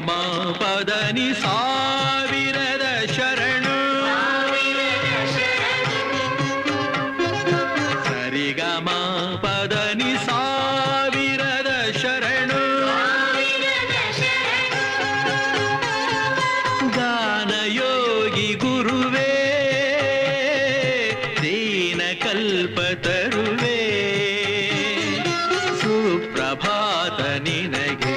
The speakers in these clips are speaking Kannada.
ಮ ಪದ ನಿ ಸಾವಿರದ ಶರಣು ಸರಿ ಗ ಮ ಪದ ನಿ ಸಾವಿರದ ಶರಣು ಗಾನಯೋಗಿ ಗುರುವೇ ದೀನ ಕಲ್ಪತರುವೇ ಸುಪ್ರಭಾತ ನಿನಗೆ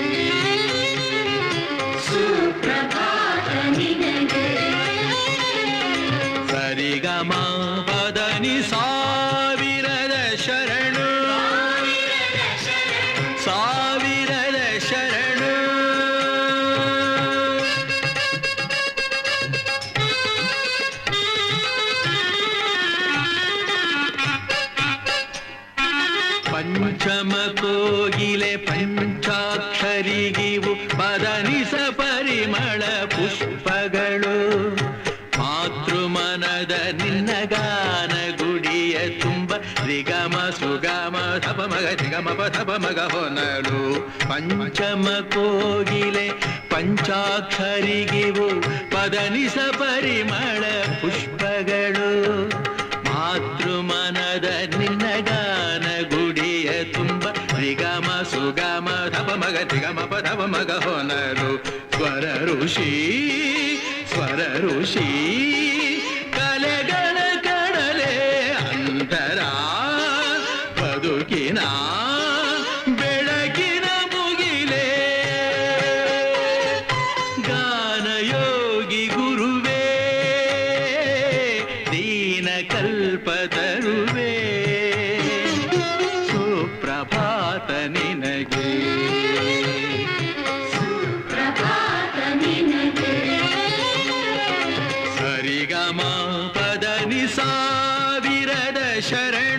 ಸುಪ್ರಭಾತ ನಿನಗೆ ಸರಿ ಗ ಮ ಪದ ನಿ ಸಾವಿರದ ಶರಣು ಸಾವಿರದ ಶರಣು ಪಂಚಮ ಕೋಗಿಲೆ ಪಂಚಾಕ್ಷರಿಗಿವು ಪದನಿಸ ಪರಿಮಳ ಪುಷ್ಪಗಳು ಮಾತೃಮನದ ನಿನ್ನ ಗಾನ ಗುಡಿಯ ತುಂಬ ರಿಗಮ ಸುಗಮ ಧಪ ಮಗ ರಿಗಮ ಧಪ ಮಗ ಹೊನಲು ಪಂಚಮ ಕೋಗಿಲೆ ಪಂಚಾಕ್ಷರಿಗಿವು ಪದನಿಸ ಪರಿಮಳ ಪುಷ್ಪಗಳು ಮಾತೃಮನದ ನಿನ್ನ ಗಾನ ಗುಡಿಯ ತುಂಬ ರಿಗಮ ಸುಗಮ ಧಪ ಮಗ ರಿಗಮ ಪಧಪ ಮಗ ಹೊನಲು ಸ್ವರ ಋಷಿ ಕಲೆಗಳ ಕಡಲೆ ಅಂತರ ಬದುಕಿನ ಬೆಳಕಿನ ಮುಗಿಲೆ ಗಾನಯೋಗಿ ಗುರುವೇ ದೀನ ಕಲ್ಪತರುವೇ ಸುಪ್ರಭಾತ ನಿನಗೆ ಸುಪ್ರಭಾತ ನಿನಗೆ ಸರಿ ಗ ಮ ಪದ ನಿ ಸಾವಿರದ ಶರಣ